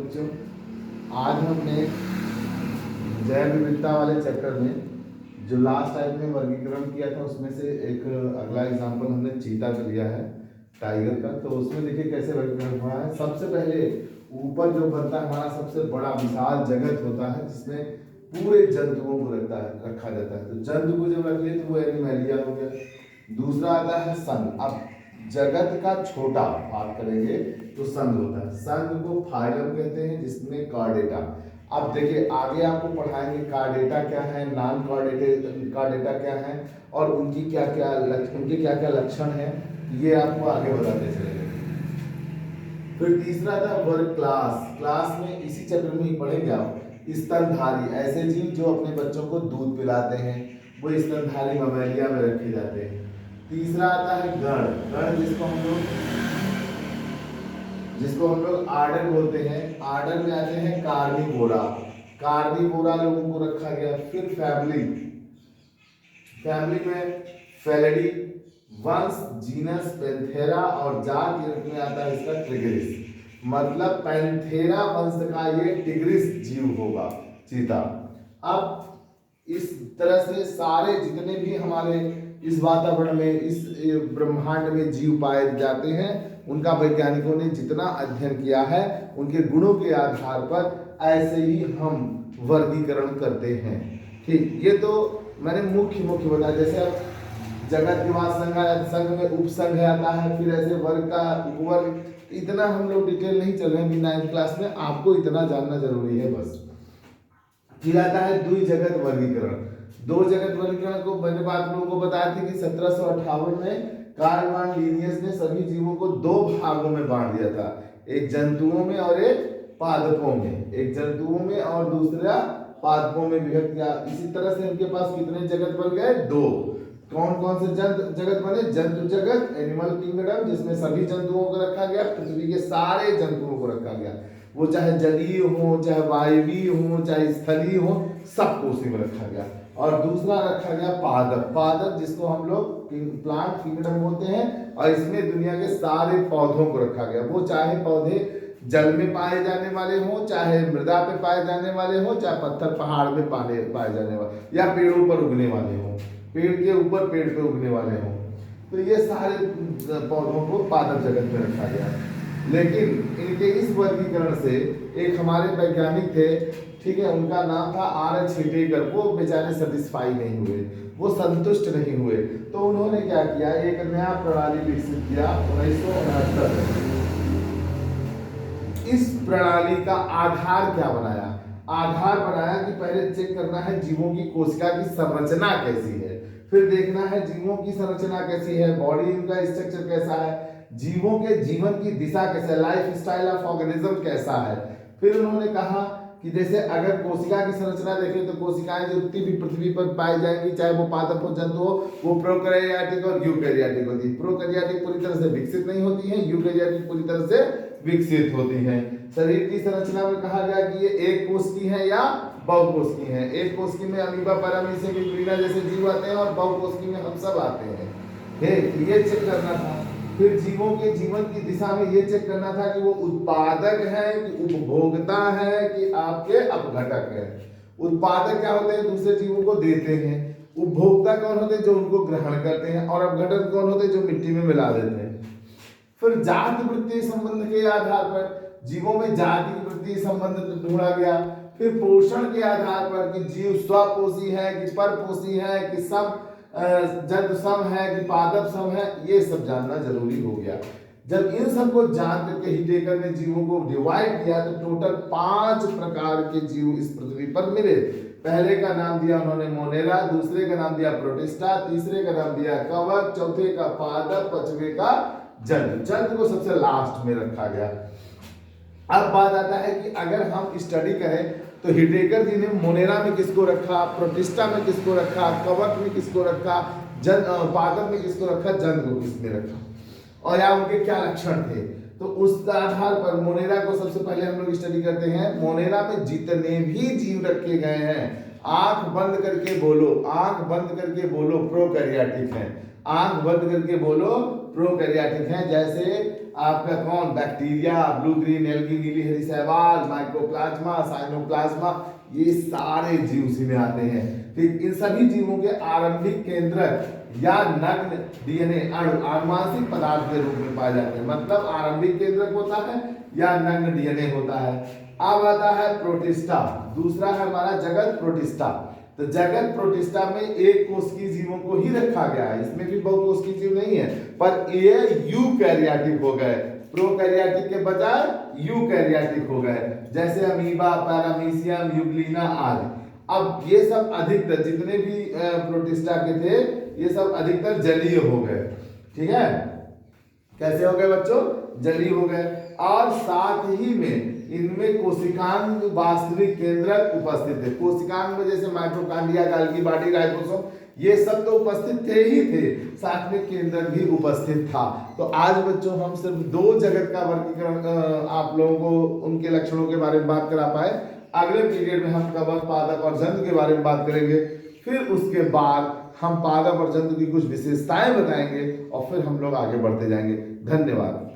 बच्चों, आज हमने जैव विविधता वाले चैप्टर में जो लास्ट टाइम में वर्गीकरण किया था उसमें से एक अगला एग्जाम्पल हमने चीता का लिया है, टाइगर का। तो उसमें देखिए कैसे वर्गीकरण हुआ है। सबसे पहले ऊपर जो बनता है हमारा सबसे बड़ा विशाल जगत होता है जिसमें पूरे जंतुओं को रखा जाता है। तो जंतु को जब रख लिए तो वो एनिमैलिया हो गया। दूसरा आता है संघ। अब जगत का छोटा बात करेंगे तो संघ होता है। संघ को फाइलम कहते हैं जिसमें कार्डेटा। अब देखिए आगे आपको पढ़ाएंगे कार्डेटा क्या है, नॉन कार्डेटा क्या है और उनकी क्या क्या लक्षण है, ये आपको आगे बताते चलेंगे। फिर तीसरा था वर्ग क्लास। क्लास में इसी चैप्टर में ही पढ़ेंगे आप स्तनधारी, ऐसे जीव जो अपने बच्चों को दूध पिलाते हैं, वो स्तनधारी ममेलिया में रखे जाते हैं। तीसरा आता है गण। गण जिसको हम लोग आर्डर बोलते हैं। आर्डर में आते हैं कार्निवोरा। कार्निवोरा लोगों को रखा गया। फिर फैमिली। फैमिली में फेलिडी, वंश जीनस पैंथेरा और जात के रूप में आता है इसका टिग्रिस। मतलब पैंथेरा वंश का ये टिग्रिस जीव होगा, चीता। अब इस तरह से सारे जितने भी हमारे इस वातावरण में, इस ब्रह्मांड में जीव पाए जाते हैं, उनका वैज्ञानिकों ने जितना अध्ययन किया है उनके गुणों के आधार पर ऐसे ही हम वर्गीकरण करते हैं। ठीक, ये तो मैंने मुख्य बताया। जैसे अब जगत के बाद संघ आया, संघ में उपसंघ आता है, फिर ऐसे वर्ग का उपवर्ग। इतना हम लोग डिटेल नहीं चल रहे हैं 9th क्लास में, आपको इतना जानना जरूरी है बस। फिर आता है द्वि जगत वर्गीकरण। दो जगत वर्गीकरण को मैंने आप लोगों को बताया था कि 1758 में कार्ल वन लिनियस ने सभी जीवों को दो भागों में बांट दिया था, एक जंतुओं में और एक पादपों में। एक जंतुओं में और दूसरा पादपों में विभक्त किया। इसी तरह से उनके पास कितने जगत बन गए? दो। कौन कौन से जगत बने? जंतु जगत, एनिमल किंगडम, जिसमें सभी जंतुओं को रखा गया, पृथ्वी के सारे जंतुओं को रखा गया, वो चाहे जलीय हो, चाहे वायवीय हो, चाहे स्थलीय हो, सबको उसी में रखा गया। और दूसरा रखा गया पादप। पादप जिसको हम लोग प्लांट किंगडम बोलते हैं, और इसमें दुनिया के सारे पौधों को रखा गया। वो चाहे पौधे जल में पाए जाने वाले हों, चाहे मृदा पे पाए जाने वाले हों, चाहे पत्थर पहाड़ में पाए जाने वाले, या पेड़ों पर उगने वाले हों, पेड़ के ऊपर पेड़ पे उगने वाले हों। तो ये सारे पौधों को पादप जगत में रखा गया। लेकिन इनके इस वर्गीकरण से एक हमारे वैज्ञानिक थे, ठीक है, उनका नाम था आर.एच. हिटेकर। वो बेचारे सेटिस्फाई नहीं हुए, वो संतुष्ट नहीं हुए। तो उन्होंने क्या किया, एक नया प्रणाली विकसित किया 1969। इस प्रणाली का आधार क्या बनाया? आधार बनाया कि पहले चेक करना है जीवों की कोशिका की संरचना कैसी है, फिर देखना है जीवों की संरचना कैसी है, बॉडी इनका स्ट्रक्चर कैसा है, जीवों के जीवन की दिशा कैसा है, लाइफ स्टाइल ऑफ ऑर्गेनिज्म कैसा है। फिर उन्होंने कहा कि जैसे अगर कोशिका की संरचना देखें तो कोशिकाएं जो भी पृथ्वी पर पाई जाएंगी, चाहे वो पादप हो, जंतु हो, वो प्रोकैरियोटिक और यूकैरियोटिक होती है। प्रोकैरियोटिक पूरी तरह से विकसित नहीं होती है, यूकैरियोटिक पूरी तरह से विकसित होती है। शरीर की संरचना में कहा गया कि ये एक कोश की है या बहुकोश की है। एक कोश की में अमीबा, पैरामीशियम जैसे जीव आते हैं, और बहुकोश की में हम सब आते हैं। ये चेक करना था। फिर जीवों के जीवन की दिशा में ये चेक करना था कि वो उत्पादक है कि उपभोक्ता है कि आपके अपघटक है। उत्पादक क्या होते हैं? दूसरे जीवों को देते हैं। उपभोक्ता कौन होते हैं? जो उनको ग्रहण करते हैं। और अपघटक कौन होते हैं? जो मिट्टी में मिला देते हैं। फिर जाति वृत्तीय संबंध के आधार पर जीवों में जाति वृत्तीय संबंध ढूंढा गया। फिर पोषण के आधार पर कि जीव स्वपोषी है कि परपोषी है कि सब जंतु सम है कि पादप सम है, ये सब जानना जरूरी हो गया। जब इन सब को जान करके हिटेकर ने जीवों को डिवाइड किया तो टोटल 5 प्रकार के जीव इस पृथ्वी पर मिले। पहले का नाम दिया उन्होंने मोनेरा, दूसरे का नाम दिया प्रोटिस्टा, तीसरे का नाम दिया कवक, चौथे का पादप, पांचवे का जंतु। जंतु को सबसे लास्ट में रखा गया। अब बात आता है कि अगर हम स्टडी करें तो हिटेकर जी ने मोनेरा में किसको रखा, प्रोटिस्टा में किसको रखा, कवक में किसको रखा, पादप में किसको रखा, जंतु को किसमें रखा, और या उनके क्या लक्षण थे। तो उस आधार पर मोनेरा को सबसे पहले हम लोग स्टडी करते हैं। मोनेरा में जितने भी जीव रखे गए हैं, आंख बंद करके बोलो, आंख बंद करके बोलो, प्रोकैरियोटिक है। आंख बंद करके बोलो, प्रोकैरियोटिक हैं, जैसे आपका कौन, बैक्टीरिया, ब्लू ग्रीन एल्गी, नीली हरी शैवाल, माइकोप्लाज्मा, साइनोप्लाज्मा, ये सारे जीव उसी में आते हैं। ठीक, इन सभी जीवों के आरंभिक केंद्रक या नग्न डीएनए अणु आनुवांशिक पदार्थ के रूप में पाए जाते हैं। मतलब आरंभिक केंद्रक होता है या नग्न डीएनए होता है। अब आता है प्रोटिस्टा, दूसरा है हमारा जगत प्रोटिस्टा। तो जगत प्रोटिस्टा में एक कोशिकीय जीवों को ही रखा गया है, इसमें भी बहुकोशिकीय जीव नहीं है, पर ये यूकैरियोटिक हो गए, प्रोकैरियोटिक के बजाय यूकैरियोटिक हो गए, जैसे अमीबा, पैरामीशियम, यूग्लिना आदि। अब ये सब अधिकतर जितने भी प्रोटिस्टा के थे ये सब अधिकतर जलीय हो गए। ठीक है, कैसे हो गए बच्चों, जलीय हो गए। और साथ ही में इनमें कोशिकांग वास्तविक केंद्रक उपस्थित है। कोशिकांग में जैसे माइटोकॉन्ड्रिया, गोल्गी बॉडी, राइबोसोम, ये सब तो उपस्थित थे ही थे, साथ में केंद्रक भी उपस्थित था। तो आज बच्चों हम सिर्फ 2 जगत का वर्गीकरण आप लोगों को उनके लक्षणों के बारे में बात करा पाए। अगले पीरियड में हम कवक, पादप और जंतु के बारे में बात करेंगे। फिर उसके बाद हम पादप और जंतु की कुछ विशेषताएं बताएंगे और फिर हम लोग आगे बढ़ते जाएंगे। धन्यवाद।